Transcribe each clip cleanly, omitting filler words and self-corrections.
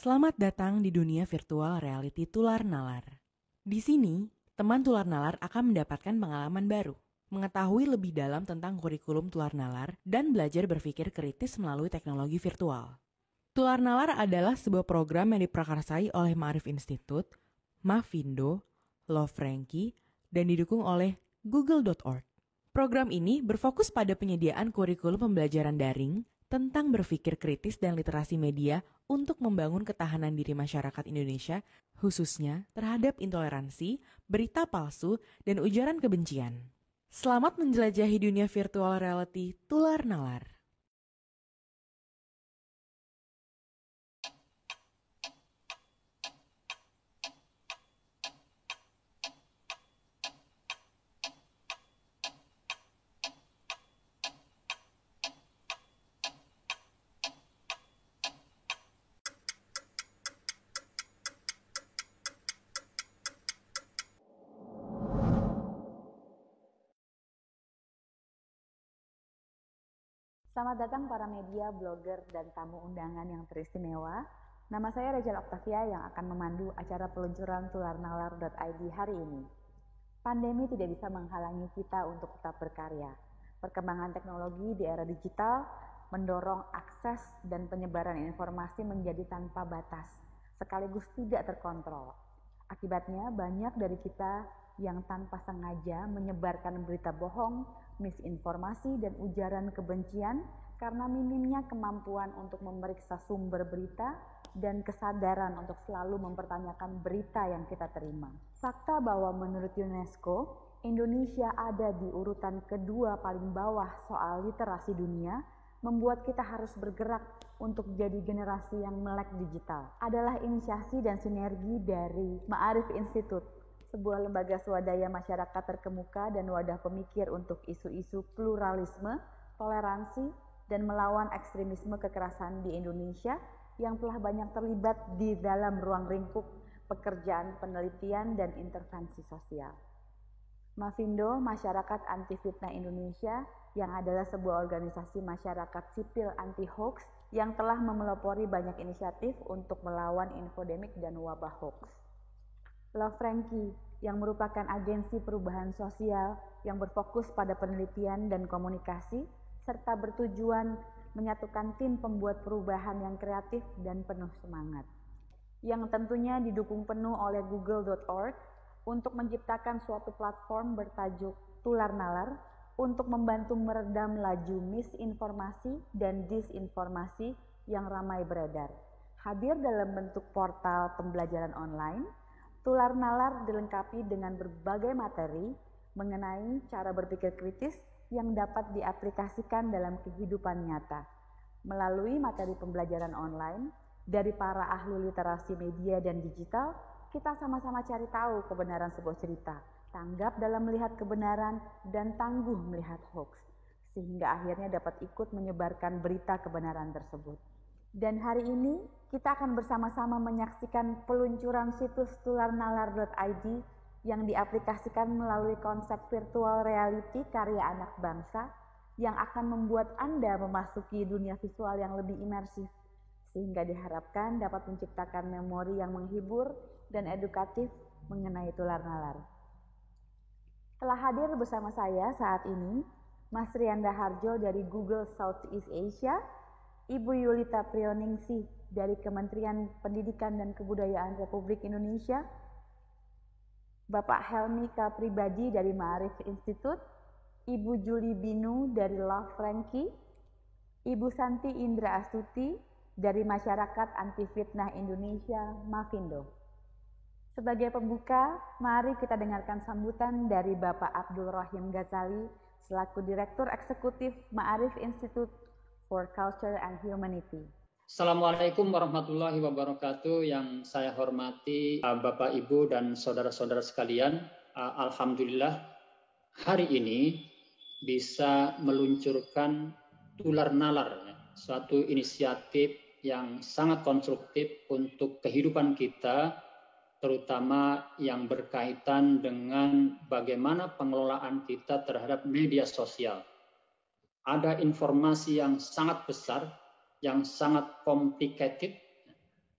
Selamat datang di dunia virtual reality Tular Nalar. Di sini, teman Tular Nalar akan mendapatkan pengalaman baru, mengetahui lebih dalam tentang kurikulum Tular Nalar, dan belajar berpikir kritis melalui teknologi virtual. Tular Nalar adalah sebuah program yang diprakarsai oleh Ma'arif Institute, Mafindo, Love Frankie, dan didukung oleh Google.org. Program ini berfokus pada penyediaan kurikulum pembelajaran daring tentang berpikir kritis dan literasi media untuk membangun ketahanan diri masyarakat Indonesia, khususnya terhadap intoleransi, berita palsu, dan ujaran kebencian. Selamat menjelajahi dunia virtual reality Tular Nalar. Selamat datang para media, blogger, dan tamu undangan yang teristimewa. Nama saya Rachel Octavia yang akan memandu acara peluncuran tularnalar.id hari ini. Pandemi tidak bisa menghalangi kita untuk tetap berkarya. Perkembangan teknologi di era digital mendorong akses dan penyebaran informasi menjadi tanpa batas, sekaligus tidak terkontrol. Akibatnya banyak dari kita yang tanpa sengaja menyebarkan berita bohong, misinformasi, dan ujaran kebencian karena minimnya kemampuan untuk memeriksa sumber berita dan kesadaran untuk selalu mempertanyakan berita yang kita terima. Fakta bahwa menurut UNESCO, Indonesia ada di urutan kedua paling bawah soal literasi dunia membuat kita harus bergerak untuk jadi generasi yang melek digital. Adalah inisiasi dan sinergi dari Ma'arif Institute, sebuah lembaga swadaya masyarakat terkemuka dan wadah pemikir untuk isu-isu pluralisme, toleransi, dan melawan ekstremisme kekerasan di Indonesia yang telah banyak terlibat di dalam ruang lingkup pekerjaan penelitian dan intervensi sosial. Mafindo, Masyarakat Anti Fitnah Indonesia, yang adalah sebuah organisasi masyarakat sipil anti-hoax yang telah memelopori banyak inisiatif untuk melawan infodemik dan wabah hoax. Love Frankie, yang merupakan agensi perubahan sosial yang berfokus pada penelitian dan komunikasi, serta bertujuan menyatukan tim pembuat perubahan yang kreatif dan penuh semangat. Yang tentunya didukung penuh oleh Google.org, untuk menciptakan suatu platform bertajuk Tular Nalar untuk membantu meredam laju misinformasi dan disinformasi yang ramai beredar. Hadir dalam bentuk portal pembelajaran online, Tular Nalar dilengkapi dengan berbagai materi mengenai cara berpikir kritis yang dapat diaplikasikan dalam kehidupan nyata. Melalui materi pembelajaran online dari para ahli literasi media dan digital, kita sama-sama cari tahu kebenaran sebuah cerita, tanggap dalam melihat kebenaran, dan tangguh melihat hoax, sehingga akhirnya dapat ikut menyebarkan berita kebenaran tersebut. Dan hari ini kita akan bersama-sama menyaksikan peluncuran situs tularnalar.id yang diaplikasikan melalui konsep virtual reality karya anak bangsa yang akan membuat Anda memasuki dunia visual yang lebih imersif, sehingga diharapkan dapat menciptakan memori yang menghibur dan edukatif mengenai tular nalar. Telah hadir bersama saya saat ini Mas Rianda Harjo dari Google Southeast Asia, Ibu Yulita Prioningsih dari Kementerian Pendidikan dan Kebudayaan Republik Indonesia, Bapak Helmi K. Pribadi dari Ma'arif Institute, Ibu Julie Binu dari Love Frankie, Ibu Santi Indra Astuti dari Masyarakat Anti Fitnah Indonesia, Mafindo. Sebagai pembuka, mari kita dengarkan sambutan dari Bapak Abdul Rahim Ghazali selaku Direktur Eksekutif Ma'arif Institute for Culture and Humanity. Assalamualaikum warahmatullahi wabarakatuh. Yang saya hormati Bapak, Ibu, dan saudara-saudara sekalian. Alhamdulillah hari ini bisa meluncurkan Tular Nalar, suatu inisiatif yang sangat konstruktif untuk kehidupan kita, terutama yang berkaitan dengan bagaimana pengelolaan kita terhadap media sosial. Ada informasi yang sangat besar, yang sangat complicated,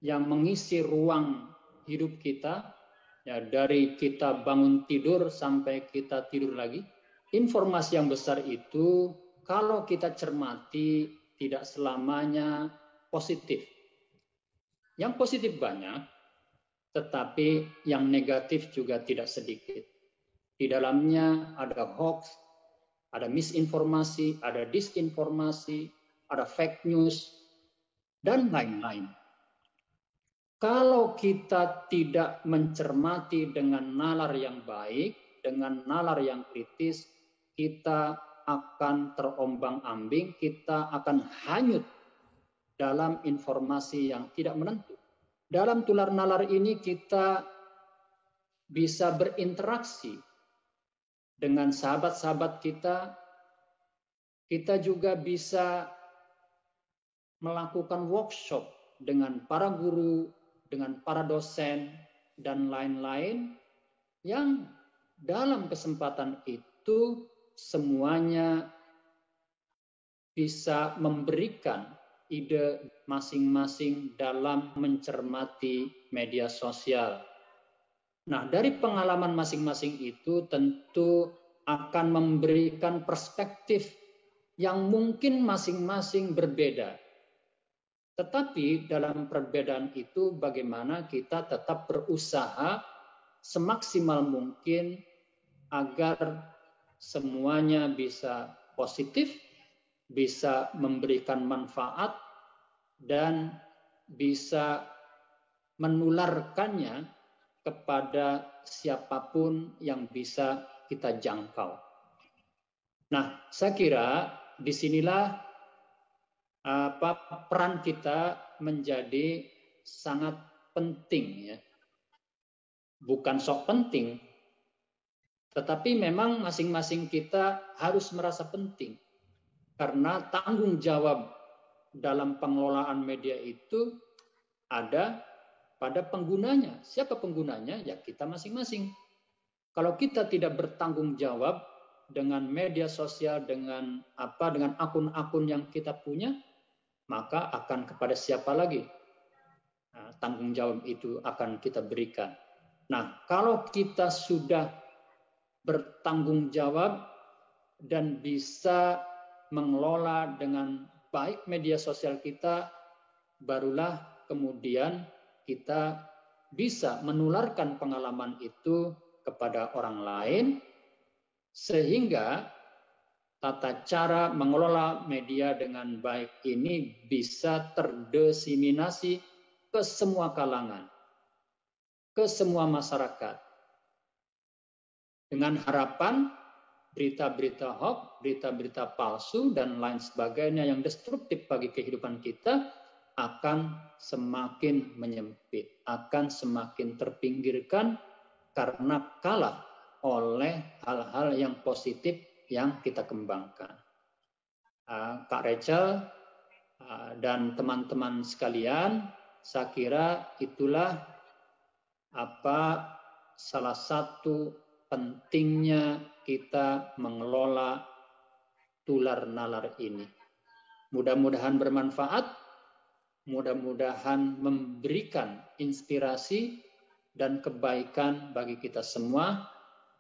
yang mengisi ruang hidup kita, ya, dari kita bangun tidur sampai kita tidur lagi. Informasi yang besar itu kalau kita cermati tidak selamanya positif. Yang positif banyak, tetapi yang negatif juga tidak sedikit. Di dalamnya ada hoax, ada misinformasi, ada disinformasi, ada fake news, dan lain-lain. Kalau kita tidak mencermati dengan nalar yang baik, dengan nalar yang kritis, kita akan terombang-ambing, kita akan hanyut dalam informasi yang tidak menentu. Dalam tular nalar ini kita bisa berinteraksi dengan sahabat-sahabat kita. Kita juga bisa melakukan workshop dengan para guru, dengan para dosen, dan lain-lain yang dalam kesempatan itu semuanya bisa memberikan ide masing-masing dalam mencermati media sosial. Nah, dari pengalaman masing-masing itu tentu akan memberikan perspektif yang mungkin masing-masing berbeda. Tetapi dalam perbedaan itu bagaimana kita tetap berusaha semaksimal mungkin agar semuanya bisa positif, bisa memberikan manfaat, dan bisa menularkannya kepada siapapun yang bisa kita jangkau. Nah, saya kira disinilah peran kita menjadi sangat penting, ya. Bukan sok penting, tetapi memang masing-masing kita harus merasa penting. Karena tanggung jawab dalam pengelolaan media itu ada pada penggunanya. Siapa penggunanya? Ya kita masing-masing. Kalau kita tidak bertanggung jawab dengan media sosial, dengan akun-akun yang kita punya, maka akan kepada siapa lagi tanggung jawab itu akan kita berikan. Nah, kalau kita sudah bertanggung jawab dan bisa mengelola dengan baik media sosial kita, barulah kemudian kita bisa menularkan pengalaman itu kepada orang lain, sehingga tata cara mengelola media dengan baik ini bisa terdiseminasi ke semua kalangan, ke semua masyarakat. Dengan harapan berita-berita hoax, berita-berita palsu, dan lain sebagainya yang destruktif bagi kehidupan kita akan semakin menyempit, akan semakin terpinggirkan karena kalah oleh hal-hal yang positif yang kita kembangkan. Kak Rachel dan teman-teman sekalian, saya kira itulah salah satu pentingnya kita mengelola tular nalar ini. Mudah-mudahan bermanfaat, mudah-mudahan memberikan inspirasi dan kebaikan bagi kita semua.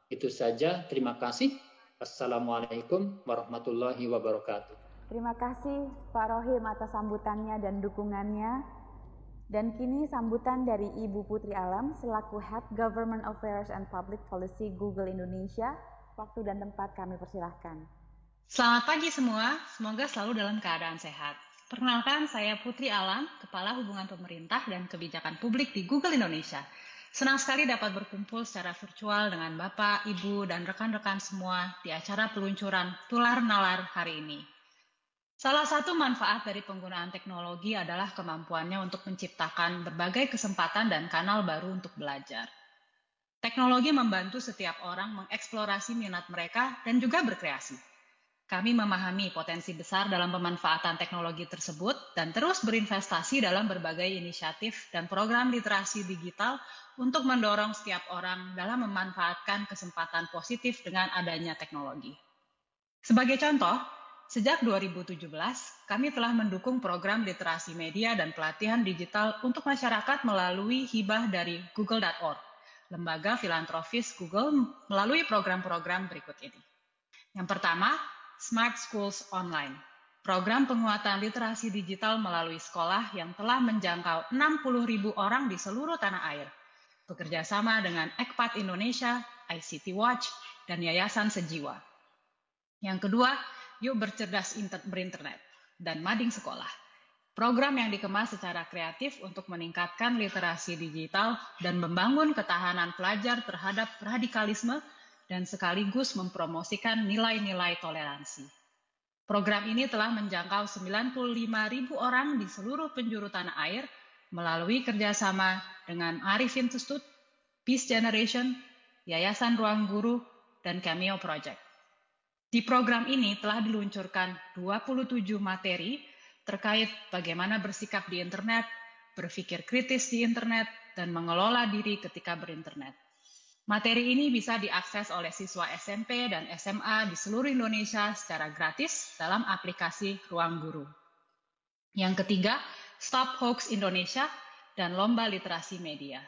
Itu saja, terima kasih. Assalamualaikum warahmatullahi wabarakatuh. Terima kasih Pak Rohim atas sambutannya dan dukungannya. Dan kini sambutan dari Ibu Putri Alam selaku Head Government Affairs and Public Policy Google Indonesia. Waktu dan tempat kami persilahkan. Selamat pagi semua, semoga selalu dalam keadaan sehat. Perkenalkan, saya Putri Alam, Kepala Hubungan Pemerintah dan Kebijakan Publik di Google Indonesia. Senang sekali dapat berkumpul secara virtual dengan Bapak, Ibu, dan rekan-rekan semua di acara peluncuran Tular Nalar hari ini. Salah satu manfaat dari penggunaan teknologi adalah kemampuannya untuk menciptakan berbagai kesempatan dan kanal baru untuk belajar. Teknologi membantu setiap orang mengeksplorasi minat mereka dan juga berkreasi. Kami memahami potensi besar dalam pemanfaatan teknologi tersebut dan terus berinvestasi dalam berbagai inisiatif dan program literasi digital untuk mendorong setiap orang dalam memanfaatkan kesempatan positif dengan adanya teknologi. Sebagai contoh, sejak 2017, kami telah mendukung program literasi media dan pelatihan digital untuk masyarakat melalui hibah dari Google.org, lembaga filantropis Google, melalui program-program berikut ini. Yang pertama, Smart Schools Online, program penguatan literasi digital melalui sekolah yang telah menjangkau 60.000 orang di seluruh tanah air, bekerja sama dengan Ekpat Indonesia, ICT Watch, dan Yayasan Sejiwa. Yang kedua, Yuk Bercerdas Berinternet dan Mading Sekolah. Program yang dikemas secara kreatif untuk meningkatkan literasi digital dan membangun ketahanan pelajar terhadap radikalisme dan sekaligus mempromosikan nilai-nilai toleransi. Program ini telah menjangkau 95.000 orang di seluruh penjuru tanah air melalui kerjasama dengan Arif Institute, Peace Generation, Yayasan Ruang Guru, dan Cameo Project. Di program ini telah diluncurkan 27 materi terkait bagaimana bersikap di internet, berpikir kritis di internet, dan mengelola diri ketika berinternet. Materi ini bisa diakses oleh siswa SMP dan SMA di seluruh Indonesia secara gratis dalam aplikasi Ruang Guru. Yang ketiga, Stop Hoax Indonesia dan Lomba Literasi Media.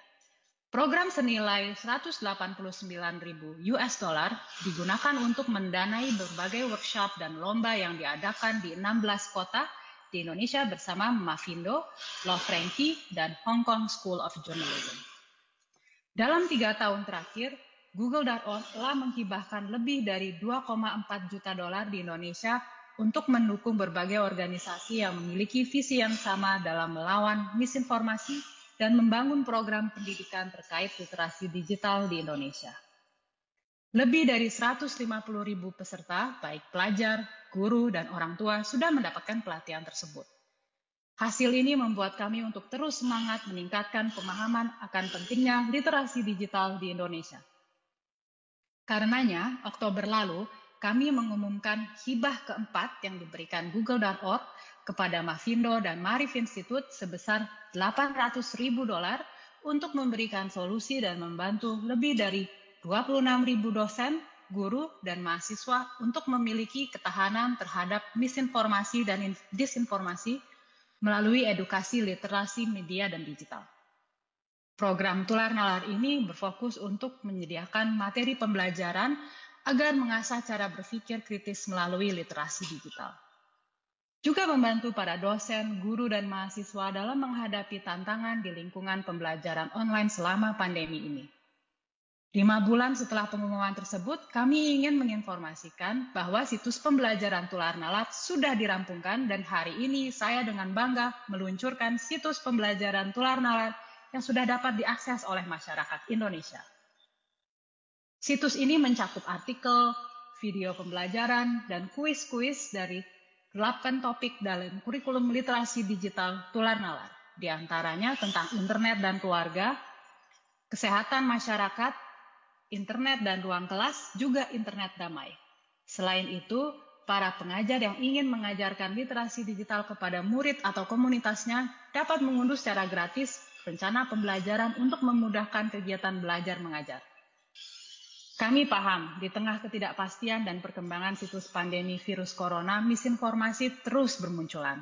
Program senilai $189.000 digunakan untuk mendanai berbagai workshop dan lomba yang diadakan di 16 kota di Indonesia bersama Mavindo, Love Frankie, dan Hong Kong School of Journalism. Dalam 3 tahun terakhir, Google.org telah menghibahkan lebih dari $2,4 juta di Indonesia untuk mendukung berbagai organisasi yang memiliki visi yang sama dalam melawan misinformasi dan membangun program pendidikan terkait literasi digital di Indonesia. Lebih dari 150.000 peserta, baik pelajar, guru, dan orang tua, sudah mendapatkan pelatihan tersebut. Hasil ini membuat kami untuk terus semangat meningkatkan pemahaman akan pentingnya literasi digital di Indonesia. Karenanya, Oktober lalu, kami mengumumkan hibah keempat yang diberikan Google.org kepada Mavindo dan Marif Institute sebesar $800.000 untuk memberikan solusi dan membantu lebih dari 26.000 dosen, guru, dan mahasiswa untuk memiliki ketahanan terhadap misinformasi dan disinformasi melalui edukasi literasi media dan digital. Program Tular Nalar ini berfokus untuk menyediakan materi pembelajaran agar mengasah cara berpikir kritis melalui literasi digital. Juga membantu para dosen, guru, dan mahasiswa dalam menghadapi tantangan di lingkungan pembelajaran online selama pandemi ini. 5 bulan setelah pengumuman tersebut, kami ingin menginformasikan bahwa situs pembelajaran Tular Nalar sudah dirampungkan dan hari ini saya dengan bangga meluncurkan situs pembelajaran Tular Nalar yang sudah dapat diakses oleh masyarakat Indonesia. Situs ini mencakup artikel, video pembelajaran, dan kuis-kuis dari 8 topik dalam kurikulum literasi digital Tular Nalar, di antaranya tentang internet dan keluarga, kesehatan masyarakat, internet dan ruang kelas, juga internet damai. Selain itu, para pengajar yang ingin mengajarkan literasi digital kepada murid atau komunitasnya dapat mengunduh secara gratis rencana pembelajaran untuk memudahkan kegiatan belajar mengajar. Kami paham, di tengah ketidakpastian dan perkembangan siklus pandemi virus corona, misinformasi terus bermunculan.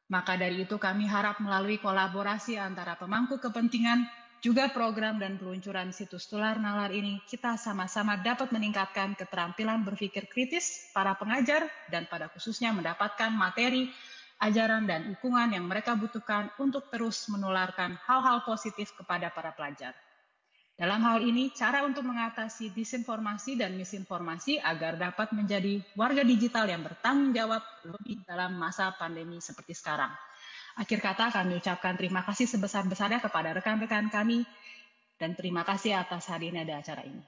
Maka dari itu kami harap melalui kolaborasi antara pemangku kepentingan, juga program dan peluncuran situs Tular Nalar ini, kita sama-sama dapat meningkatkan keterampilan berpikir kritis para pengajar dan pada khususnya mendapatkan materi, ajaran, dan dukungan yang mereka butuhkan untuk terus menularkan hal-hal positif kepada para pelajar. Dalam hal ini, cara untuk mengatasi disinformasi dan misinformasi agar dapat menjadi warga digital yang bertanggung jawab lebih dalam masa pandemi seperti sekarang. Akhir kata, kami ucapkan terima kasih sebesar-besarnya kepada rekan-rekan kami dan terima kasih atas hadirnya di acara ini.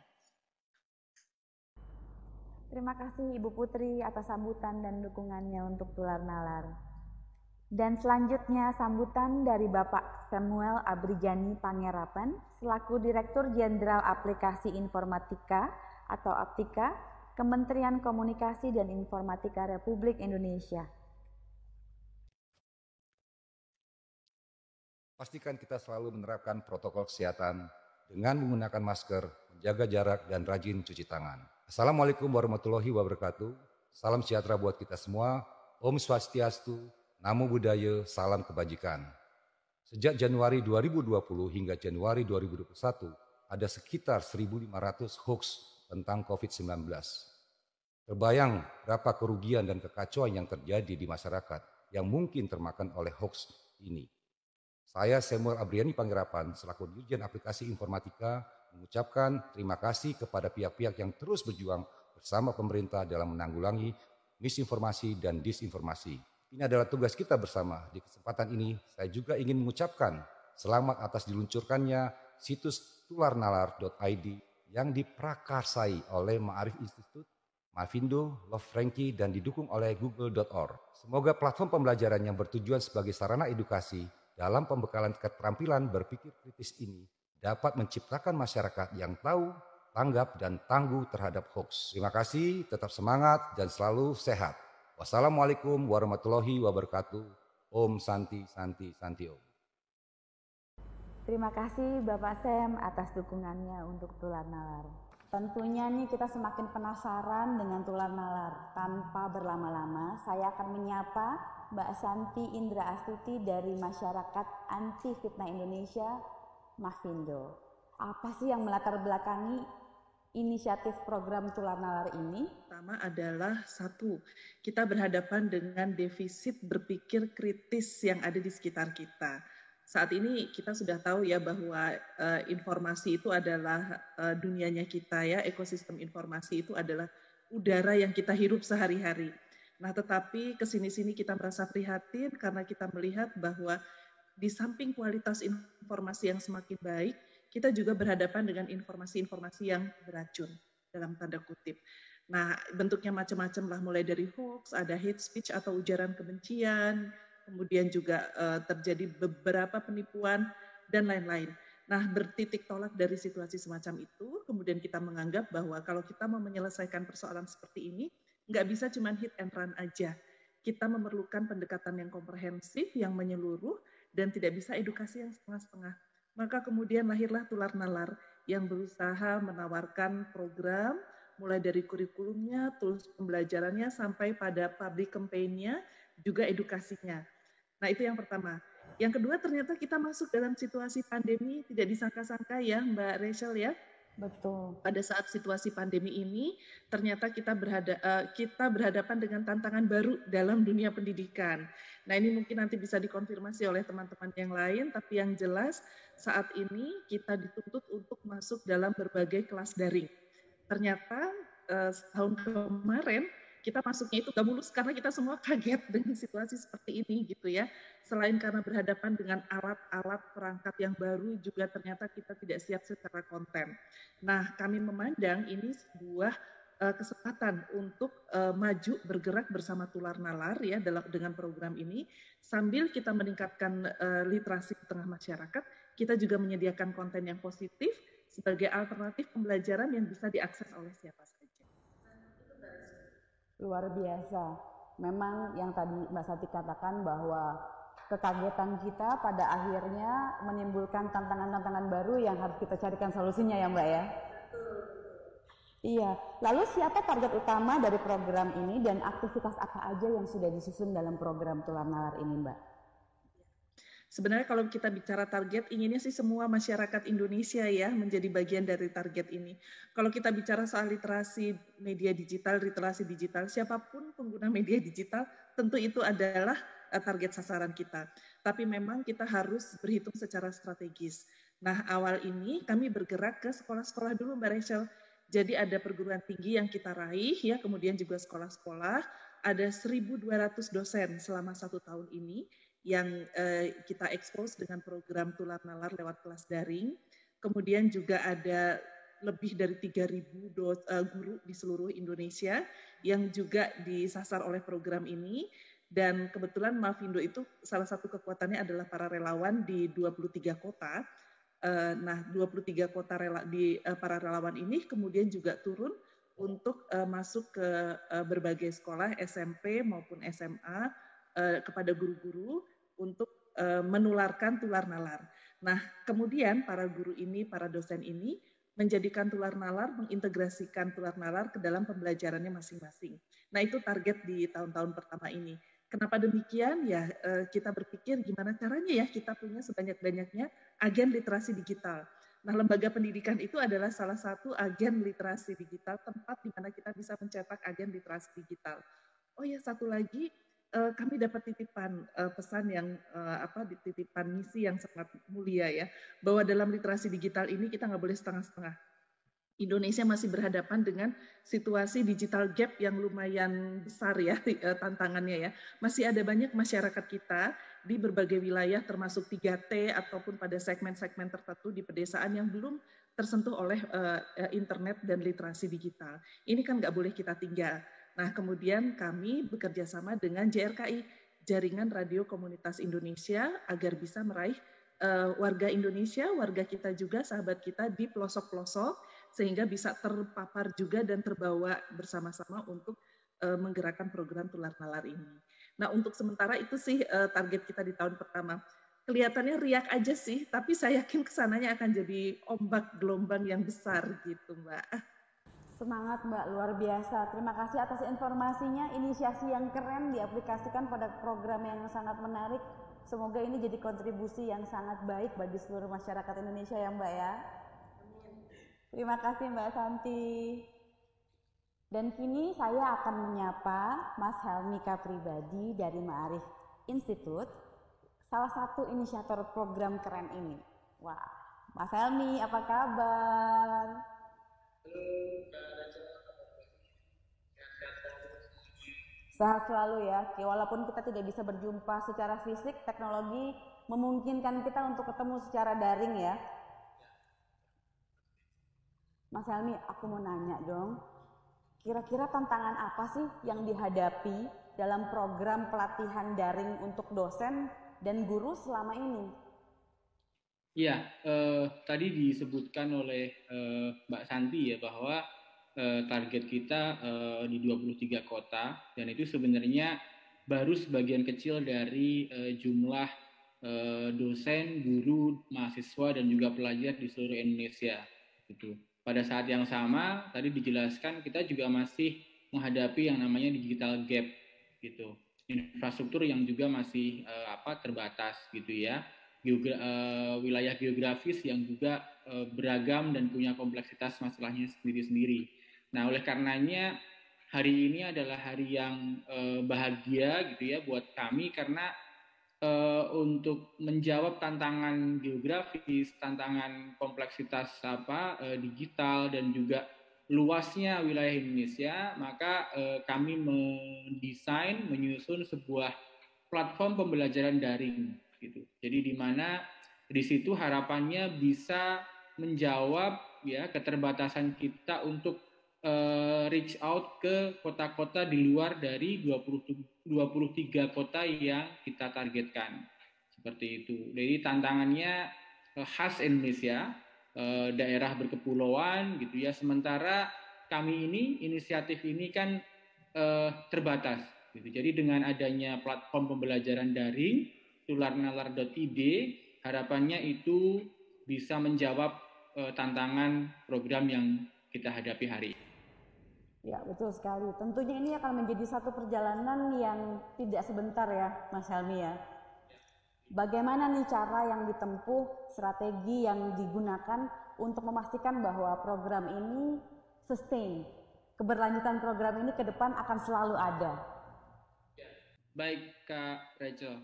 Terima kasih Ibu Putri atas sambutan dan dukungannya untuk Tular Nalar. Dan selanjutnya sambutan dari Bapak Samuel Abrijani Pangerapan selaku Direktur Jenderal Aplikasi Informatika atau Aptika, Kementerian Komunikasi dan Informatika Republik Indonesia. Pastikan kita selalu menerapkan protokol kesehatan dengan menggunakan masker, menjaga jarak, dan rajin cuci tangan. Assalamualaikum warahmatullahi wabarakatuh. Salam sejahtera buat kita semua. Om Swastiastu, Namo Buddhaya, salam kebajikan. Sejak Januari 2020 hingga Januari 2021, ada sekitar 1.500 hoax tentang COVID-19. Terbayang berapa kerugian dan kekacauan yang terjadi di masyarakat yang mungkin termakan oleh hoax ini. Saya Samuel Abriani Panggerapan selaku Dirjen Aplikasi Informatika mengucapkan terima kasih kepada pihak-pihak yang terus berjuang bersama pemerintah dalam menanggulangi misinformasi dan disinformasi. Ini adalah tugas kita bersama. Di kesempatan ini saya juga ingin mengucapkan selamat atas diluncurkannya situs tularnalar.id yang diprakarsai oleh Ma'arif Institute, Mavindo, Love Frankie, dan didukung oleh google.org. Semoga platform pembelajaran yang bertujuan sebagai sarana edukasi dalam pembekalan keterampilan berpikir kritis ini dapat menciptakan masyarakat yang tahu, tanggap, dan tangguh terhadap hoax. Terima kasih, tetap semangat, dan selalu sehat. Wassalamualaikum warahmatullahi wabarakatuh. Om Santi, Santi, Santi Om. Terima kasih Bapak Sam atas dukungannya untuk Tular Nalar. Tentunya nih kita semakin penasaran dengan Tular Nalar. Tanpa berlama-lama, saya akan menyapa Mbak Santi Indra Astuti dari Masyarakat Anti Fitnah Indonesia, Mavindo. Apa sih yang melatar belakangi inisiatif program Tular Nalar ini? Pertama adalah satu, kita berhadapan dengan defisit berpikir kritis yang ada di sekitar kita. Saat ini kita sudah tahu ya bahwa informasi itu adalah dunianya kita ya, ekosistem informasi itu adalah udara yang kita hirup sehari-hari. Nah tetapi kesini-sini kita merasa prihatin karena kita melihat bahwa di samping kualitas informasi yang semakin baik, kita juga berhadapan dengan informasi-informasi yang beracun dalam tanda kutip. Nah bentuknya macam-macam lah, mulai dari hoax, ada hate speech atau ujaran kebencian, kemudian juga terjadi beberapa penipuan dan lain-lain. Nah, bertitik tolak dari situasi semacam itu, kemudian kita menganggap bahwa kalau kita mau menyelesaikan persoalan seperti ini, nggak bisa cuma hit and run aja. Kita memerlukan pendekatan yang komprehensif, yang menyeluruh, dan tidak bisa edukasi yang setengah-setengah. Maka kemudian lahirlah Tular Nalar yang berusaha menawarkan program, mulai dari kurikulumnya, tools pembelajarannya, sampai pada public campaign-nya, juga edukasinya. Nah itu yang pertama. Yang kedua ternyata kita masuk dalam situasi pandemi tidak disangka-sangka ya Mbak Rachel ya. Betul. Pada saat situasi pandemi ini ternyata kita berhadapan dengan tantangan baru dalam dunia pendidikan. Nah ini mungkin nanti bisa dikonfirmasi oleh teman-teman yang lain, tapi yang jelas saat ini kita dituntut untuk masuk dalam berbagai kelas daring. Ternyata tahun kemarin kita masuknya itu gak mulus karena kita semua kaget dengan situasi seperti ini gitu ya. Selain karena berhadapan dengan alat-alat perangkat yang baru, juga ternyata kita tidak siap secara konten. Nah, kami memandang ini sebuah kesempatan untuk maju bergerak bersama Tular Nalar ya dengan program ini, sambil kita meningkatkan literasi di tengah masyarakat, kita juga menyediakan konten yang positif sebagai alternatif pembelajaran yang bisa diakses oleh siapa saja. Luar biasa. Memang yang tadi Mbak Santi katakan bahwa kekagetan kita pada akhirnya menimbulkan tantangan-tantangan baru yang harus kita carikan solusinya ya Mbak ya. Iya. Lalu siapa target utama dari program ini dan aktivitas apa aja yang sudah disusun dalam program Tular Nalar ini Mbak? Sebenarnya kalau kita bicara target, inginnya sih semua masyarakat Indonesia ya menjadi bagian dari target ini. Kalau kita bicara soal literasi media digital, literasi digital, siapapun pengguna media digital, tentu itu adalah target sasaran kita. Tapi memang kita harus berhitung secara strategis. Nah, awal ini kami bergerak ke sekolah-sekolah dulu Mbak Rachel. Jadi ada perguruan tinggi yang kita raih, ya, kemudian juga sekolah-sekolah. Ada 1.200 dosen selama 1 tahun ini yang kita expose dengan program Tular Nalar lewat kelas daring. Kemudian juga ada lebih dari 3.000 guru di seluruh Indonesia yang juga disasar oleh program ini. Dan kebetulan Mavindo itu salah satu kekuatannya adalah para relawan di 23 kota. Nah, 23 kota para relawan ini kemudian juga turun untuk masuk ke berbagai sekolah SMP maupun SMA kepada guru-guru untuk menularkan Tular Nalar. Nah, kemudian para guru ini, para dosen ini menjadikan tular nalar, mengintegrasikan tular nalar ke dalam pembelajarannya masing-masing. Nah, itu target di tahun-tahun pertama ini. Kenapa demikian? Ya, kita berpikir gimana caranya ya kita punya sebanyak-banyaknya agen literasi digital. Nah, lembaga pendidikan itu adalah salah satu agen literasi digital, tempat di mana kita bisa mencetak agen literasi digital. Oh ya, satu lagi, kami dapat titipan pesan yang titipan misi yang sangat mulia ya, bahwa dalam literasi digital ini kita nggak boleh setengah-setengah. Indonesia masih berhadapan dengan situasi digital gap yang lumayan besar ya tantangannya ya. Masih ada banyak masyarakat kita di berbagai wilayah termasuk 3T ataupun pada segmen-segmen tertentu di pedesaan yang belum tersentuh oleh internet dan literasi digital. Ini kan nggak boleh kita tinggal. Nah, kemudian kami bekerja sama dengan JRKI, Jaringan Radio Komunitas Indonesia, agar bisa meraih warga Indonesia, warga kita juga, sahabat kita di pelosok-pelosok, sehingga bisa terpapar juga dan terbawa bersama-sama untuk menggerakkan program tular nalar ini. Nah, untuk sementara itu sih target kita di tahun pertama. Kelihatannya riak aja sih, tapi saya yakin kesananya akan jadi ombak gelombang yang besar gitu, Mbak. Semangat Mbak, luar biasa. Terima kasih atas informasinya, inisiasi yang keren diaplikasikan pada program yang sangat menarik. Semoga ini jadi kontribusi yang sangat baik bagi seluruh masyarakat Indonesia ya Mbak ya. Terima kasih Mbak Santi. Dan kini saya akan menyapa Mas Helmi Kapribadi dari Ma'arif Institute, salah satu inisiator program keren ini. Wah, Mas Helmi, apa kabar? Sehat selalu ya. Walaupun kita tidak bisa berjumpa secara fisik, teknologi memungkinkan kita untuk ketemu secara daring ya. Mas Helmi, aku mau nanya dong, kira-kira tantangan apa sih yang dihadapi dalam program pelatihan daring untuk dosen dan guru selama ini? Iya, tadi disebutkan oleh Mbak Santi ya bahwa target kita di 23 kota, dan itu sebenarnya baru sebagian kecil dari jumlah dosen, guru, mahasiswa, dan juga pelajar di seluruh Indonesia. Gitu. Pada saat yang sama, tadi dijelaskan kita juga masih menghadapi yang namanya digital gap, gitu. Infrastruktur yang juga masih terbatas, gitu ya. Wilayah geografis yang juga beragam dan punya kompleksitas masalahnya sendiri-sendiri. Nah, oleh karenanya hari ini adalah hari yang bahagia, gitu ya, buat kami karena untuk menjawab tantangan geografis, tantangan kompleksitas digital dan juga luasnya wilayah Indonesia, maka kami menyusun sebuah platform pembelajaran daring gitu. Jadi di mana di situ harapannya bisa menjawab ya keterbatasan kita untuk reach out ke kota-kota di luar dari 23 kota yang kita targetkan. Seperti itu. Jadi tantangannya khas Indonesia, daerah berkepulauan gitu ya. Sementara kami inisiatif ini kan terbatas gitu. Jadi dengan adanya platform pembelajaran daring tularnalar.id, harapannya itu bisa menjawab tantangan program yang kita hadapi hari ini. Ya, betul sekali. Tentunya ini akan menjadi satu perjalanan yang tidak sebentar ya, Mas Helmi ya. Bagaimana nih cara yang ditempuh, strategi yang digunakan untuk memastikan bahwa program ini sustain, keberlanjutan program ini ke depan akan selalu ada? Baik, Kak Rachel.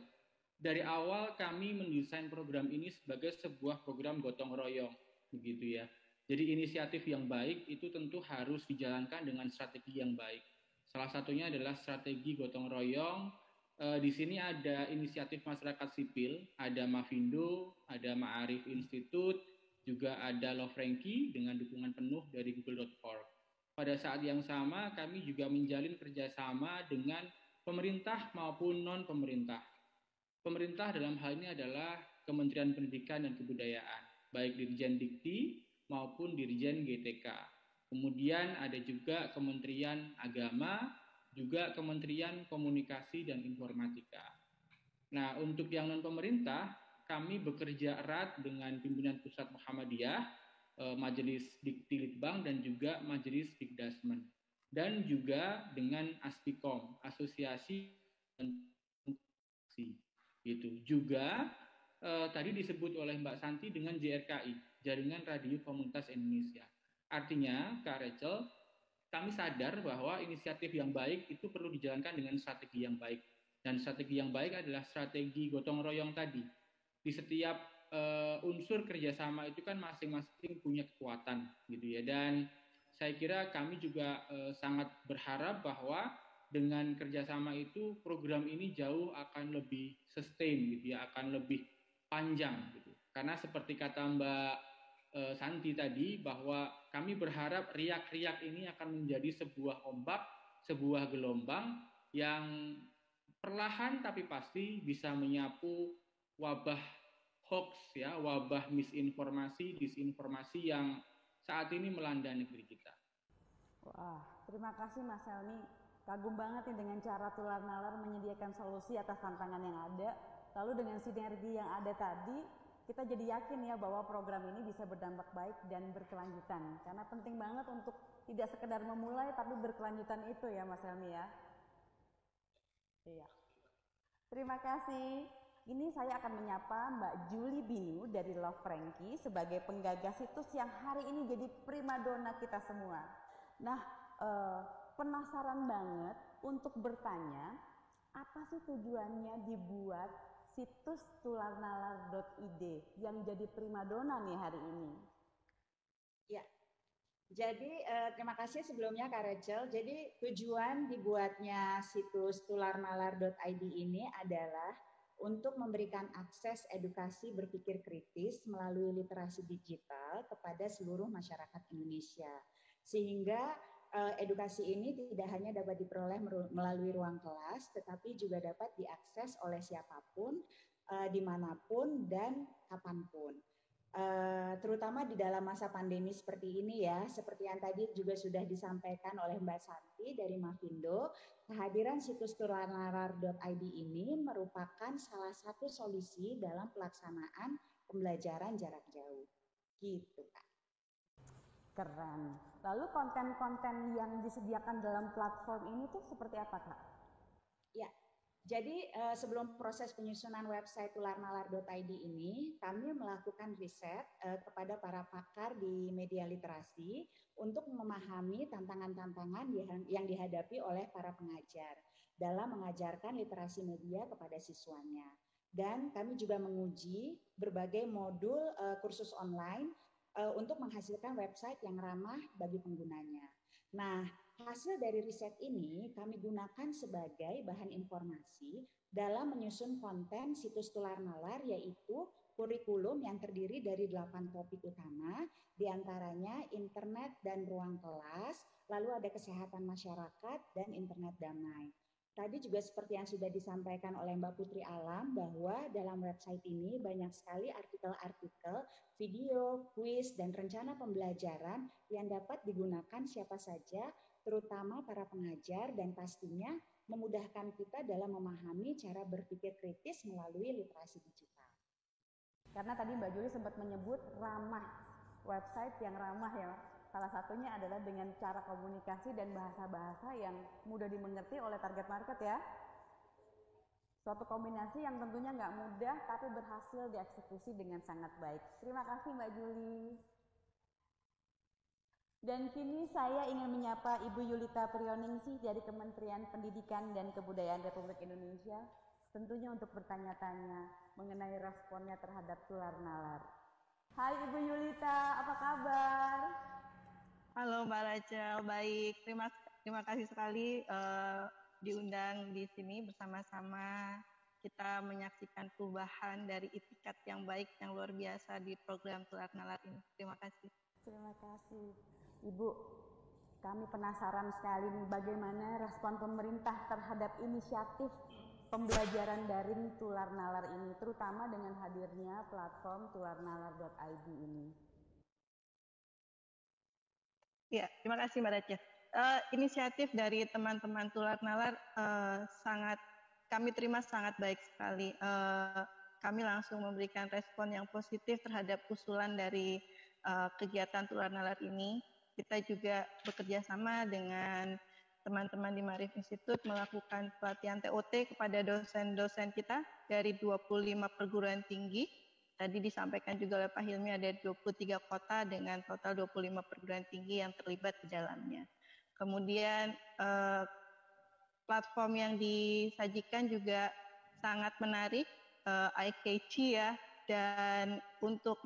Dari awal kami mendesain program ini sebagai sebuah program gotong royong, begitu ya. Jadi inisiatif yang baik itu tentu harus dijalankan dengan strategi yang baik. Salah satunya adalah strategi gotong royong. Di sini ada inisiatif masyarakat sipil, ada Mavindo, ada Ma'arif Institute, juga ada Love Frankie dengan dukungan penuh dari google.org. Pada saat yang sama kami juga menjalin kerjasama dengan pemerintah maupun non-pemerintah. Pemerintah dalam hal ini adalah Kementerian Pendidikan dan Kebudayaan, baik Dirjen Dikti maupun Dirjen GTK. Kemudian ada juga Kementerian Agama, juga Kementerian Komunikasi dan Informatika. Nah, untuk yang non-pemerintah, kami bekerja erat dengan pimpinan Pusat Muhammadiyah, Majelis Diktilitbang dan juga Majelis Dikdasmen, dan juga dengan Aspikom, Asosiasi gitu. Juga tadi disebut oleh Mbak Santi dengan JRKI, Jaringan Radio Komunitas Indonesia. Artinya, Kak Rachel, kami sadar bahwa inisiatif yang baik itu perlu dijalankan dengan strategi yang baik. Dan strategi yang baik adalah strategi gotong royong tadi. Di setiap unsur kerjasama itu kan masing-masing punya kekuatan gitu ya. Dan saya kira kami juga sangat berharap bahwa dengan kerjasama itu program ini jauh akan lebih sustain gitu ya, akan lebih panjang gitu. Karena seperti kata Mbak Santi tadi, bahwa kami berharap riak-riak ini akan menjadi sebuah ombak, sebuah gelombang yang perlahan tapi pasti bisa menyapu wabah hoax ya, wabah misinformasi, disinformasi yang saat ini melanda negeri kita. Wah, terima kasih Mas Helmi. Kagum banget nih dengan cara Tular Nalar menyediakan solusi atas tantangan yang ada. Lalu dengan sinergi yang ada tadi, kita jadi yakin ya bahwa program ini bisa berdampak baik dan berkelanjutan. Karena penting banget untuk tidak sekedar memulai tapi berkelanjutan itu ya Mas Helmi ya. Iya. Terima kasih. Ini saya akan menyapa Mbak Julie Binu dari Love Frankie sebagai penggagas situs yang hari ini jadi primadona kita semua. Nah, penasaran banget untuk bertanya, apa sih tujuannya dibuat situs tularnalar.id yang jadi primadona nih hari ini? Ya, jadi terima kasih sebelumnya Kak Rachel. Jadi tujuan dibuatnya situs tularnalar.id ini adalah untuk memberikan akses edukasi berpikir kritis melalui literasi digital kepada seluruh masyarakat Indonesia. Sehingga edukasi ini tidak hanya dapat diperoleh melalui ruang kelas, tetapi juga dapat diakses oleh siapapun, dimanapun, dan kapanpun. Terutama di dalam masa pandemi seperti ini ya, seperti yang tadi juga sudah disampaikan oleh Mbak Santi dari Mavindo, kehadiran situs tularnalar.id ini merupakan salah satu solusi dalam pelaksanaan pembelajaran jarak jauh. Gitu, Kak. Keren. Lalu konten-konten yang disediakan dalam platform ini tuh seperti apa, Kak? Ya, jadi sebelum proses penyusunan website tularnalar.id ini, kami melakukan riset kepada para pakar di media literasi untuk memahami tantangan-tantangan yang dihadapi oleh para pengajar dalam mengajarkan literasi media kepada siswanya. Dan kami juga menguji berbagai modul kursus online untuk menghasilkan website yang ramah bagi penggunanya. Nah, hasil dari riset ini kami gunakan sebagai bahan informasi dalam menyusun konten situs Tular Nalar, yaitu kurikulum yang terdiri dari 8 topik utama, diantaranya internet dan ruang kelas, lalu ada kesehatan masyarakat dan internet damai. Tadi juga seperti yang sudah disampaikan oleh Mbak Putri Alam, bahwa dalam website ini banyak sekali artikel-artikel, video, kuis, dan rencana pembelajaran yang dapat digunakan siapa saja, terutama para pengajar, dan pastinya memudahkan kita dalam memahami cara berpikir kritis melalui literasi digital. Karena tadi Mbak Julie sempat menyebut ramah, website yang ramah ya. Salah satunya adalah dengan cara komunikasi dan bahasa-bahasa yang mudah dimengerti oleh target market ya. Suatu kombinasi yang tentunya nggak mudah tapi berhasil dieksekusi dengan sangat baik. Terima kasih Mbak Julie. Dan kini saya ingin menyapa Ibu Yulita Prioningsih dari Kementerian Pendidikan dan Kebudayaan Republik Indonesia, tentunya untuk bertanya-tanya mengenai responnya terhadap Tular Nalar. Hai Ibu Yulita, apa kabar? Halo Mbak Rachel, baik. Terima kasih sekali diundang di sini bersama-sama kita menyaksikan perubahan dari itikat yang baik yang luar biasa di program Tular Nalar ini. Terima kasih. Terima kasih. Ibu, kami penasaran sekali nih bagaimana respon pemerintah terhadap inisiatif pembelajaran daring Tular Nalar ini, terutama dengan hadirnya platform tularnalar.id ini. Ya, terima kasih Mbak Rachel. Inisiatif dari teman-teman Tular Nalar kami terima sangat baik sekali. Kami langsung memberikan respon yang positif terhadap usulan dari kegiatan tular nalar ini. Kita juga bekerja sama dengan teman-teman di Maarif Institute melakukan pelatihan TOT kepada dosen-dosen kita dari 25 perguruan tinggi. Tadi disampaikan juga oleh Pak Hilmi ada 23 kota dengan total 25 perguruan tinggi yang terlibat di dalamnya. Kemudian platform yang disajikan juga sangat menarik, eye-catchy ya, dan untuk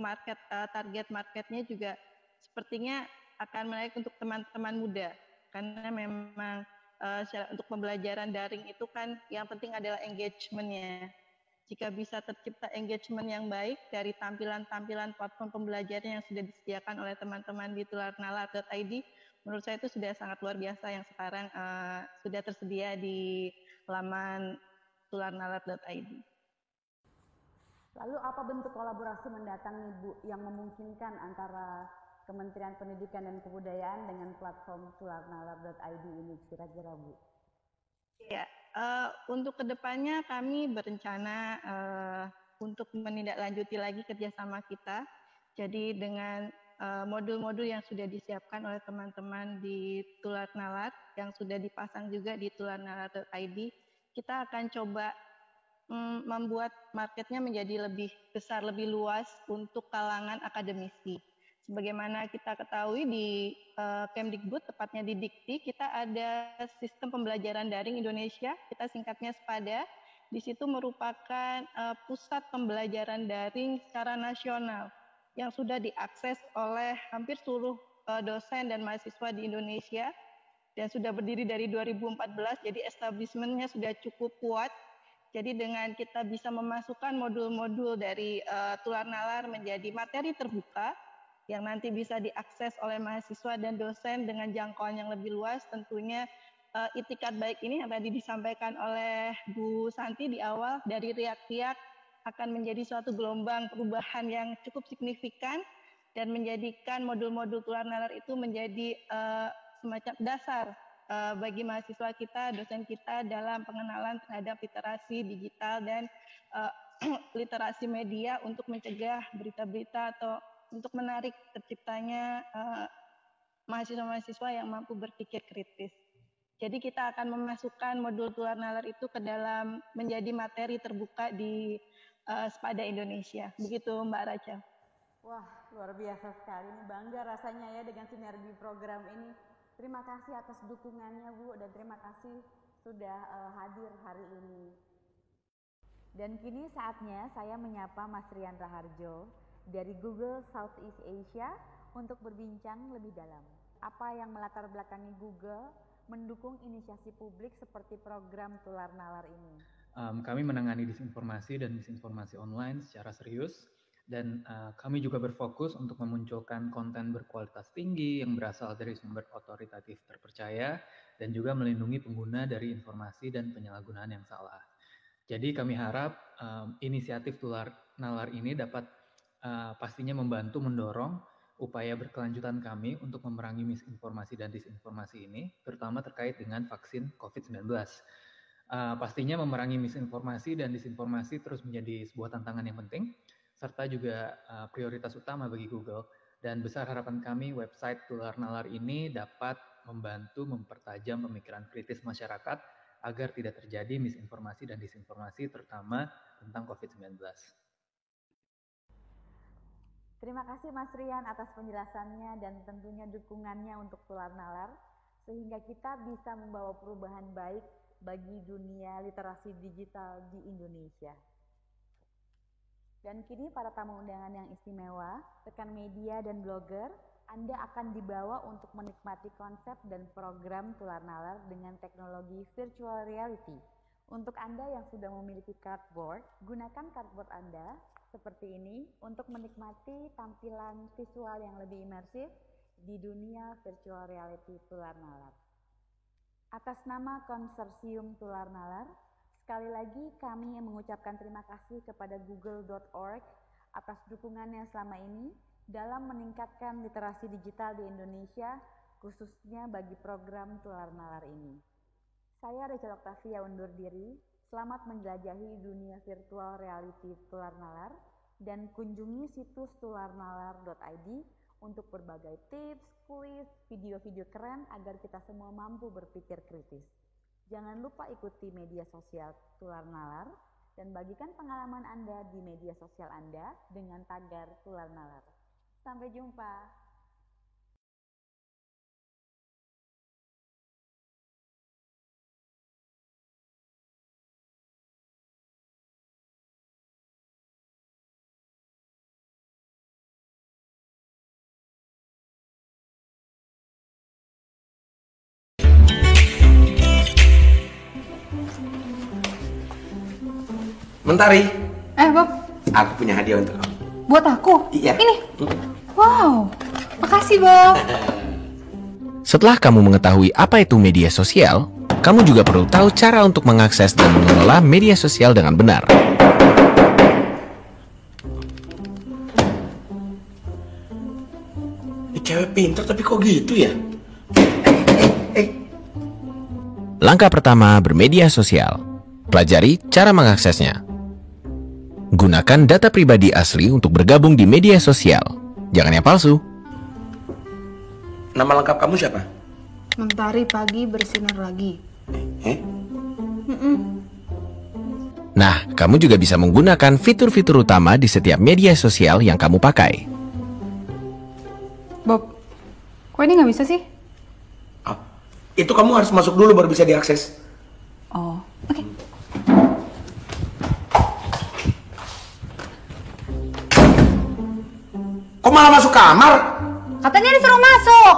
target marketnya juga sepertinya akan menarik untuk teman-teman muda, karena memang untuk pembelajaran daring itu kan yang penting adalah engagement-nya. Jika bisa tercipta engagement yang baik dari tampilan-tampilan platform pembelajaran yang sudah disediakan oleh teman-teman di tularnalar.id, menurut saya itu sudah sangat luar biasa yang sekarang sudah tersedia di laman tularnalar.id. Lalu apa bentuk kolaborasi mendatang nih Bu yang memungkinkan antara Kementerian Pendidikan dan Kebudayaan dengan platform tularnalar.id ini kira-kira Bu? Ya, untuk kedepannya kami berencana untuk menindaklanjuti lagi kerjasama kita. Jadi dengan modul-modul yang sudah disiapkan oleh teman-teman di Tular Nalar yang sudah dipasang juga di tularnalar.id, kita akan coba membuat marketnya menjadi lebih besar, lebih luas untuk kalangan akademisi. Sebagaimana kita ketahui di Kemdikbud, tepatnya di Dikti, kita ada sistem pembelajaran daring Indonesia, kita singkatnya SPADA. Di situ merupakan pusat pembelajaran daring secara nasional yang sudah diakses oleh hampir seluruh dosen dan mahasiswa di Indonesia dan sudah berdiri dari 2014, jadi establishment-nya sudah cukup kuat. Jadi dengan kita bisa memasukkan modul-modul dari Tular Nalar menjadi materi terbuka yang nanti bisa diakses oleh mahasiswa dan dosen dengan jangkauan yang lebih luas, tentunya itikat baik ini yang tadi disampaikan oleh Bu Santi di awal dari riak-riak akan menjadi suatu gelombang perubahan yang cukup signifikan dan menjadikan modul-modul Tular Nalar itu menjadi semacam dasar bagi mahasiswa kita, dosen kita dalam pengenalan terhadap literasi digital dan literasi media untuk mencegah berita-berita atau untuk menarik terciptanya mahasiswa-mahasiswa yang mampu berpikir kritis. Jadi kita akan memasukkan modul Tular Nalar itu ke dalam menjadi materi terbuka di SPADA Indonesia. Begitu Mbak Rachel. Wah, luar biasa sekali. Ini bangga rasanya ya dengan sinergi program ini. Terima kasih atas dukungannya Bu dan terima kasih sudah hadir hari ini. Dan kini saatnya saya menyapa Mas Rian Raharjo dari Google Southeast Asia untuk berbincang lebih dalam. Apa yang melatar belakangi Google mendukung inisiasi publik seperti program Tular Nalar ini? Kami menangani disinformasi dan misinformasi online secara serius. Dan kami juga berfokus untuk memunculkan konten berkualitas tinggi yang berasal dari sumber otoritatif terpercaya dan juga melindungi pengguna dari informasi dan penyalahgunaan yang salah. Jadi kami harap inisiatif Tular Nalar ini dapat pastinya membantu mendorong upaya berkelanjutan kami untuk memerangi misinformasi dan disinformasi ini, terutama terkait dengan vaksin COVID-19. Pastinya memerangi misinformasi dan disinformasi terus menjadi sebuah tantangan yang penting, serta juga prioritas utama bagi Google. Dan besar harapan kami website Tular Nalar ini dapat membantu mempertajam pemikiran kritis masyarakat agar tidak terjadi misinformasi dan disinformasi terutama tentang COVID-19. Terima kasih Mas Rian atas penjelasannya dan tentunya dukungannya untuk Tular Nalar sehingga kita bisa membawa perubahan baik bagi dunia literasi digital di Indonesia. Dan kini para tamu undangan yang istimewa, rekan media dan blogger, Anda akan dibawa untuk menikmati konsep dan program Tular Nalar dengan teknologi virtual reality. Untuk Anda yang sudah memiliki cardboard, gunakan cardboard Anda seperti ini untuk menikmati tampilan visual yang lebih imersif di dunia virtual reality Tular Nalar. Atas nama Konsorsium Tular Nalar, sekali lagi kami mengucapkan terima kasih kepada google.org atas dukungannya selama ini dalam meningkatkan literasi digital di Indonesia, khususnya bagi program Tular Nalar ini. Saya Rachel Octavia undur diri, selamat menjelajahi dunia virtual reality Tular Nalar dan kunjungi situs tularnalar.id untuk berbagai tips, kuis, video-video keren agar kita semua mampu berpikir kritis. Jangan lupa ikuti media sosial Tular Nalar dan bagikan pengalaman Anda di media sosial Anda dengan tagar Tular Nalar. Sampai jumpa. Mentari, Bob, aku punya hadiah untuk kamu. buat aku? Iya. Ini? Wow, makasih Bob. Setelah kamu mengetahui apa itu media sosial, kamu juga perlu tahu cara untuk mengakses dan mengelola media sosial dengan benar. Cewek pintar tapi kok gitu ya? Langkah pertama, bermedia sosial. Pelajari cara mengaksesnya. Gunakan data pribadi asli untuk bergabung di media sosial. Jangan yang palsu. Nama lengkap kamu siapa? Mentari pagi bersinar lagi. Nah, kamu juga bisa menggunakan fitur-fitur utama di setiap media sosial yang kamu pakai. Bob, kok ini nggak bisa sih? Itu kamu harus masuk dulu baru bisa diakses. Oh, oke. Kok malah masuk kamar? Katanya disuruh masuk.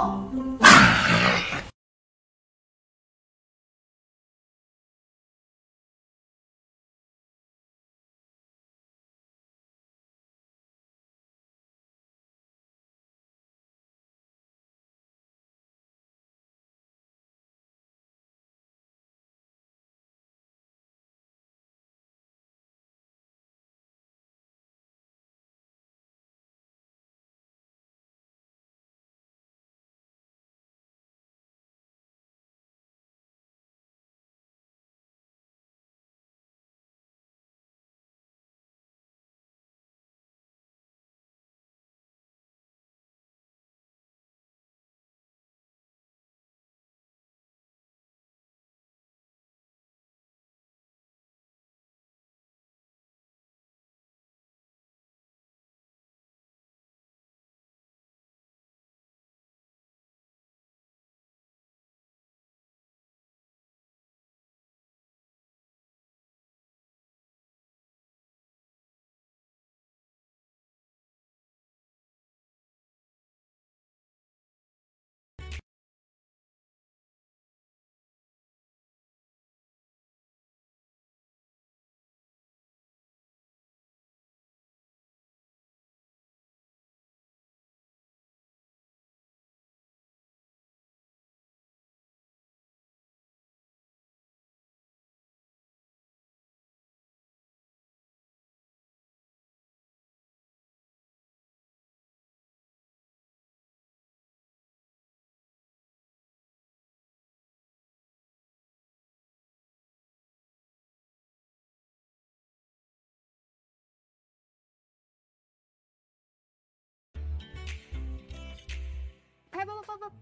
Bob.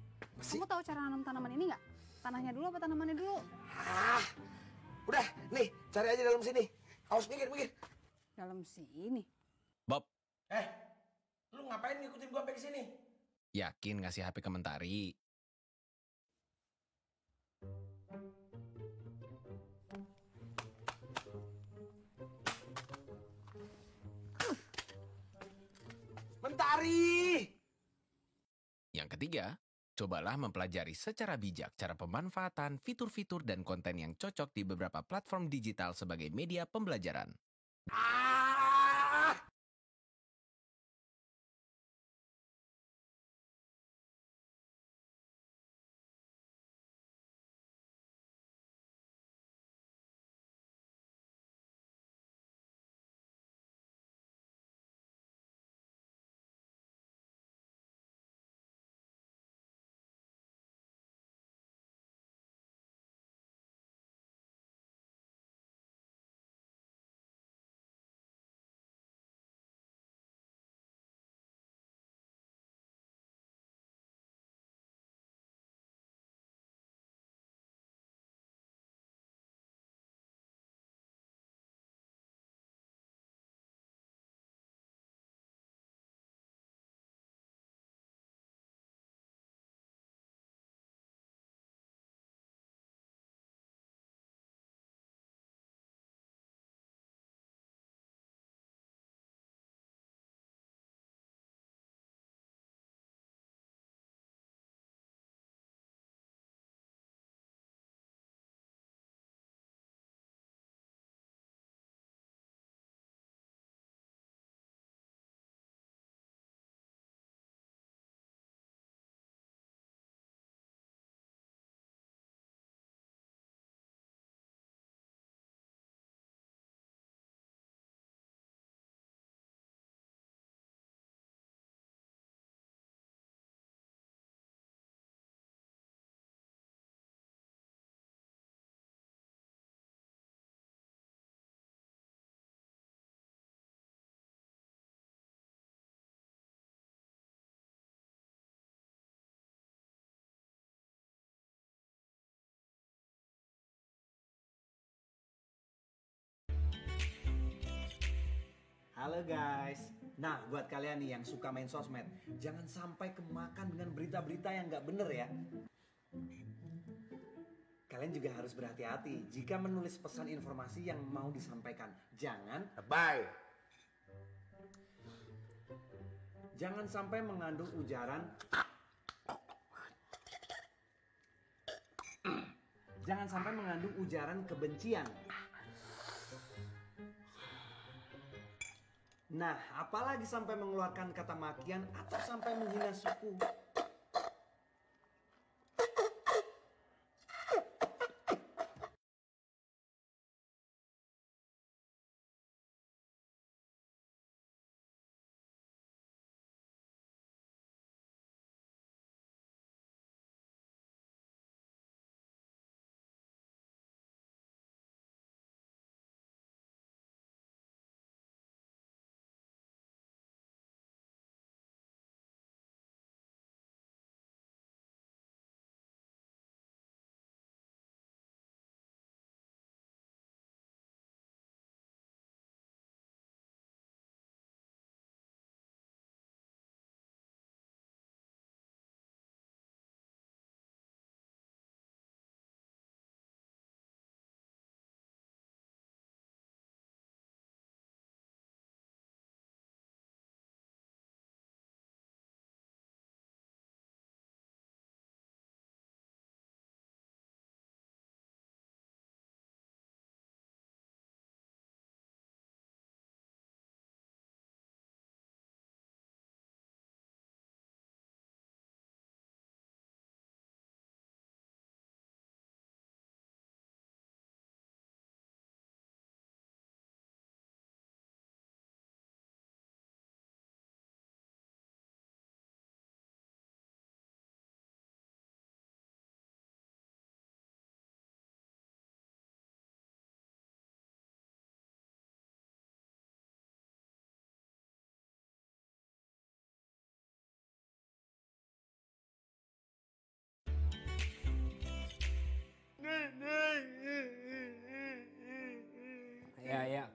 Kamu tahu cara nanam tanaman ini nggak? Tanahnya dulu apa tanamannya dulu? Udah, nih, cari aja dalam sini. Awas minggir. Dalam sini. Bob, Lu ngapain ngikutin gua sampai ke sini? yakin ngasih HP ke Mentari? Mentari! Yang ketiga, cobalah mempelajari secara bijak cara pemanfaatan fitur-fitur dan konten yang cocok di beberapa platform digital sebagai media pembelajaran. Halo guys. Nah, buat kalian nih yang suka main sosmed, jangan sampai kemakan dengan berita-berita yang nggak bener ya. Kalian juga harus berhati-hati jika menulis pesan informasi yang mau disampaikan. Jangan sampai mengandung ujaran. Jangan sampai mengandung ujaran kebencian. Nah, apalagi sampai mengeluarkan kata makian atau sampai menghina suku.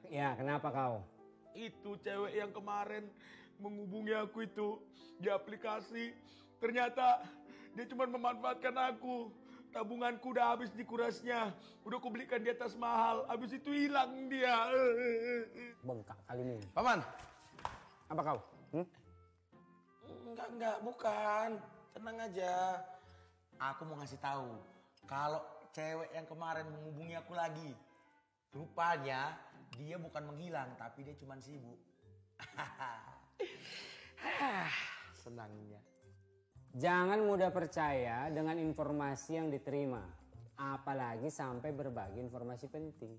Ya, kenapa kau? Itu cewek yang kemarin menghubungi aku itu di aplikasi. Ternyata dia cuma memanfaatkan aku. Tabunganku udah habis dikurasnya. Udah kubelikan di atas mahal. Habis itu hilang dia. Bengkak kali ini. Paman. Apa kau? Enggak, bukan. Tenang aja. Aku mau ngasih tahu. Kalau cewek yang kemarin menghubungi aku lagi. Rupanya dia bukan menghilang, tapi dia cuma sibuk. Senangnya. Jangan mudah percaya dengan informasi yang diterima. Apalagi sampai berbagi informasi penting.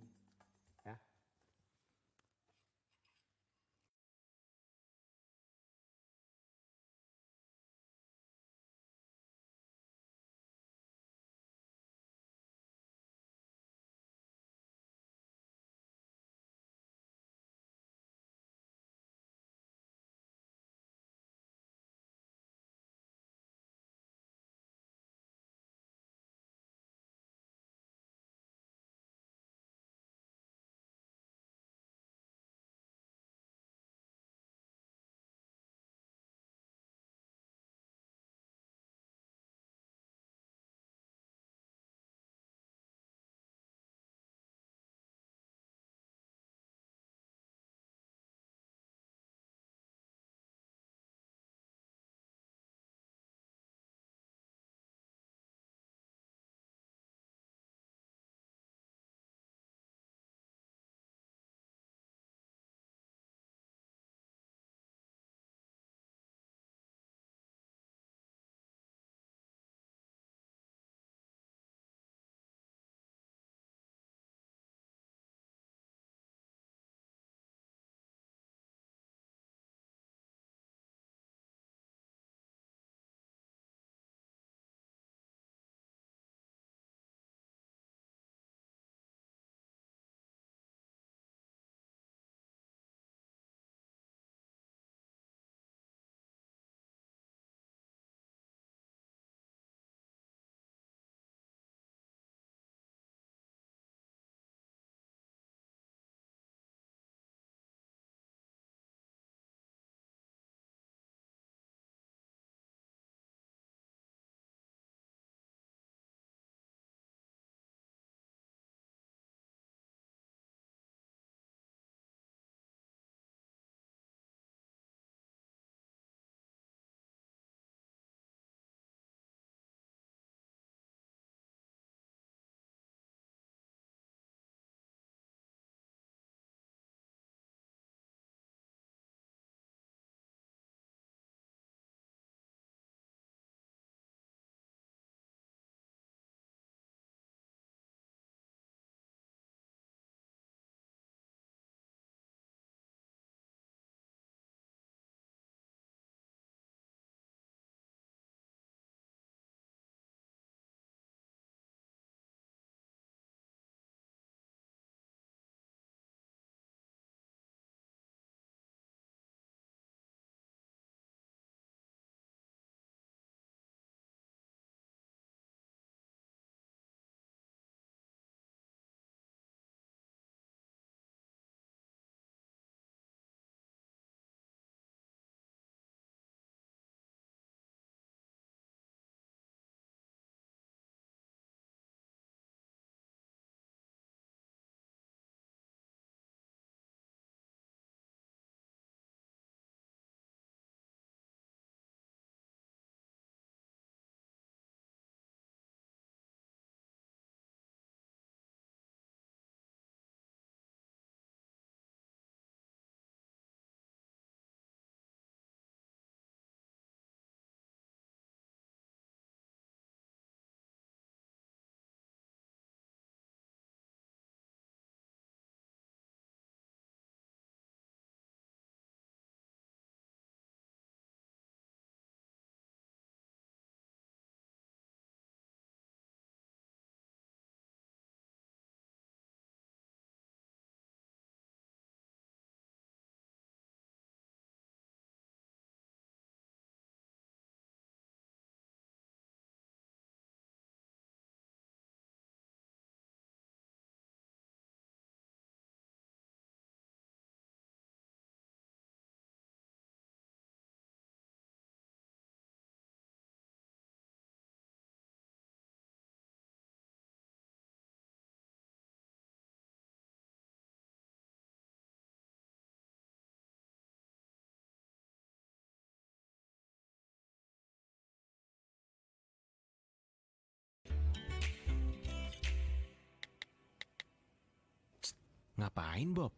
Ngapain, Bob?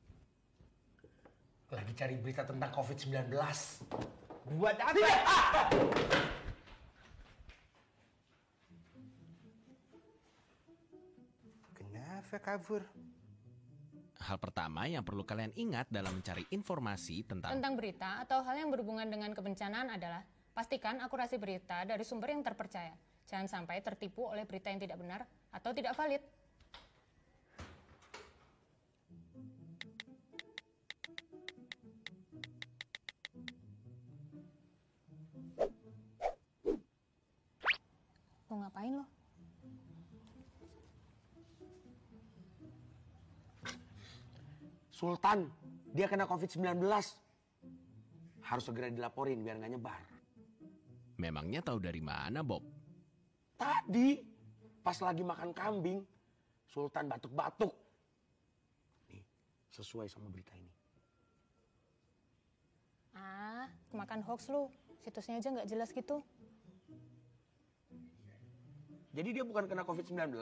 Lagi cari berita tentang COVID-19. Buat apa? Kenapa kabur? Hal pertama yang perlu kalian ingat dalam mencari informasi tentang berita atau hal yang berhubungan dengan kebencanaan adalah pastikan akurasi berita dari sumber yang terpercaya. Jangan sampai tertipu oleh berita yang tidak benar atau tidak valid. Mau ngapain lo? Sultan, dia kena COVID-19. Harus segera dilaporin biar nggak nyebar. Memangnya tahu dari mana, Bob? Tadi, pas lagi makan kambing, Sultan batuk-batuk. Nih, sesuai sama berita ini. Kemakan hoax lu. Situsnya aja nggak jelas gitu. Jadi dia bukan kena COVID-19.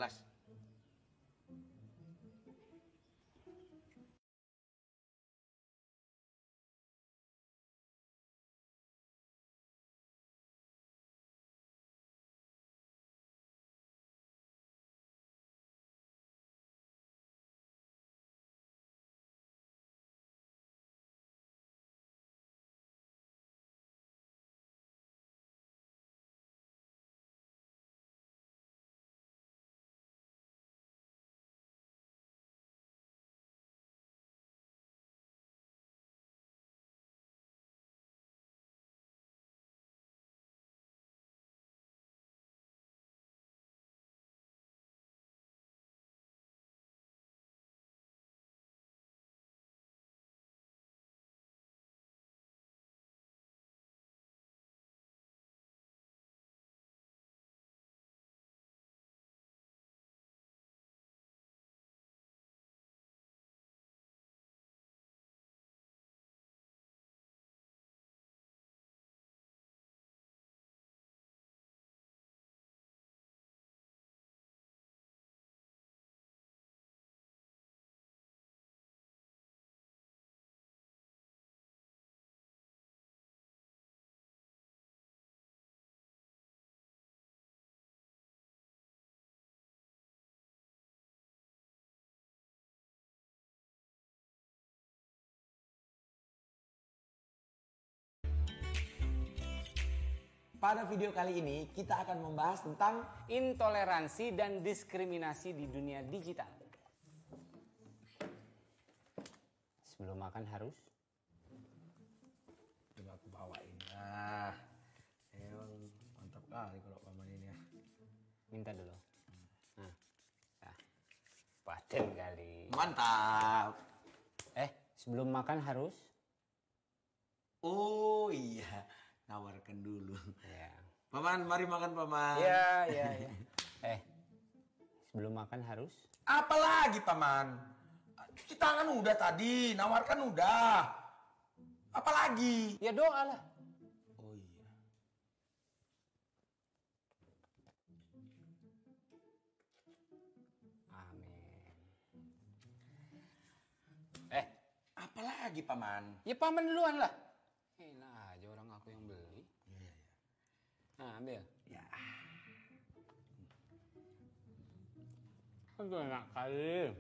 Pada video kali ini kita akan membahas tentang Intoleransi dan diskriminasi di dunia digital. Sebelum makan harus. Coba aku bawain. Nah, emang mantap kali kalau paman ini ya. Minta dulu. Nah, paten kali. Mantap. Sebelum makan harus. Oh iya, nawarkan dulu. Ya. Paman, mari makan paman. Iya. Sebelum makan harus. Apalagi paman? Cuci tangan udah tadi, nawarkan udah. Apalagi? Ya doa lah. Oh iya. Amin. Apalagi paman? Ya paman duluan lah. Elah aja orang aku yang beli. Iya. Nah, ambil. Ya. Aduh enak kali.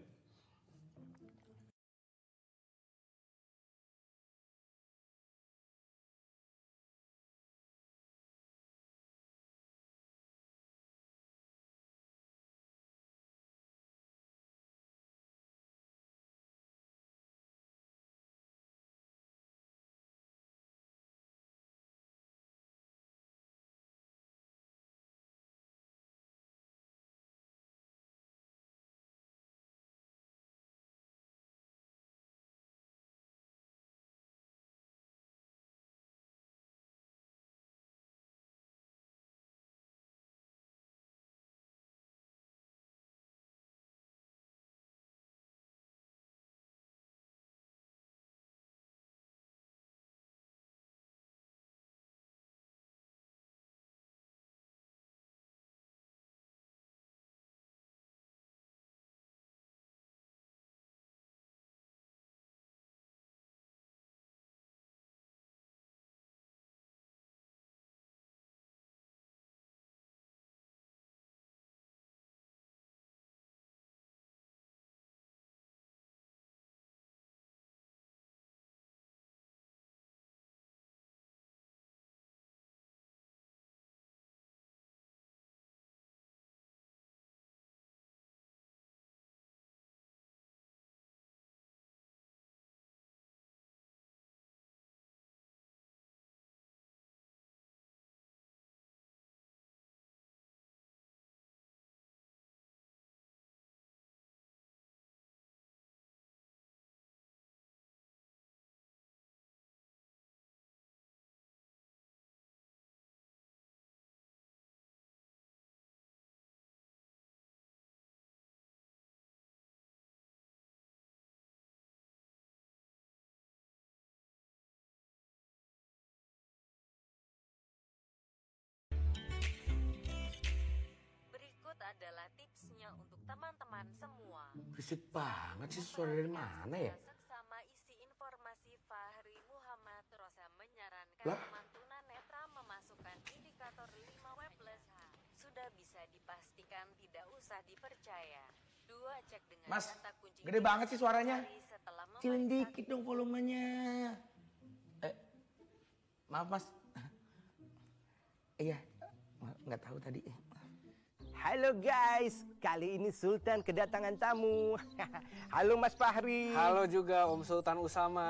teman-teman semua. Berisik banget sih, suara dari mana ya? Seksama isi informasi Fahri Muhammad Rosa menyarankan Lah? teman tunanetra memasukkan indikator 5W+H. Sudah bisa dipastikan tidak usah dipercaya. 2. Cek dengan Mas, kata kunci gede banget sih suaranya. setelah Kecilin dikit dong volumenya. Maaf mas. Iya, nggak tahu tadi. Halo guys, kali ini Sultan kedatangan tamu. Halo Mas Fahri. Halo juga Om Sultan Usama.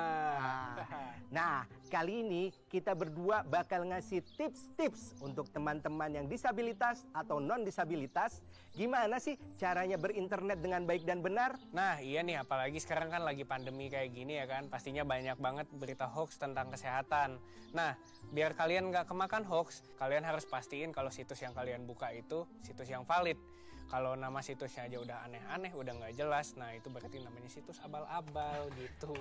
Nah, kali ini kita berdua bakal ngasih tips-tips untuk teman-teman yang disabilitas atau non-disabilitas. Gimana sih caranya berinternet dengan baik dan benar? Nah iya nih, apalagi sekarang kan lagi pandemi kayak gini ya kan. Pastinya banyak banget berita hoax tentang kesehatan. Nah, biar kalian nggak kemakan hoax, kalian harus pastiin kalau situs yang kalian buka itu situs yang valid. Kalau nama situsnya aja udah aneh-aneh, udah nggak jelas, nah itu berarti namanya situs abal-abal gitu.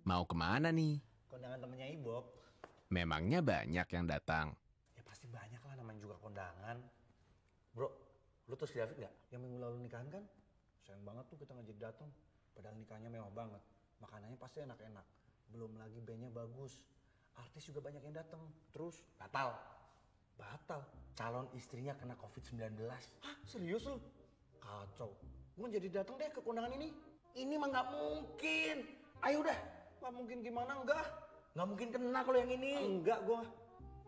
Mau kemana nih? Kondangan temennya Ibob. Memangnya banyak yang datang. Ya pasti banyak lah, namanya juga kondangan. Bro, lu tuh si David gak? Yang minggu lalu nikahan kan? Sayang banget tuh kita gak jadi datang. Padahal nikahnya mewah banget. Makanannya pasti enak-enak. Belum lagi bandnya bagus. Artis juga banyak yang datang. Terus batal. Batal. Calon istrinya kena COVID-19. Hah? Serius lu? Kacau. Gue jadi datang deh ke kondangan ini. Ini mah gak mungkin. Ayo dah. Gak mungkin gimana, enggak. Gak mungkin kena kalau yang ini. Enggak gue.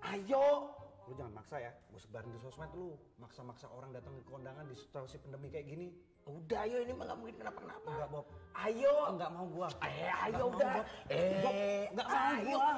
Ayo. Lu jangan maksa ya. Gue sebarin di sosmed lu. Maksa-maksa orang datang ke kondangan di situasi pandemi kayak gini. Udah ayo, ini mah gak mungkin kenapa-napa. Enggak Bob. Ayo. Enggak mau gue. Ayo udah. Enggak mau gue.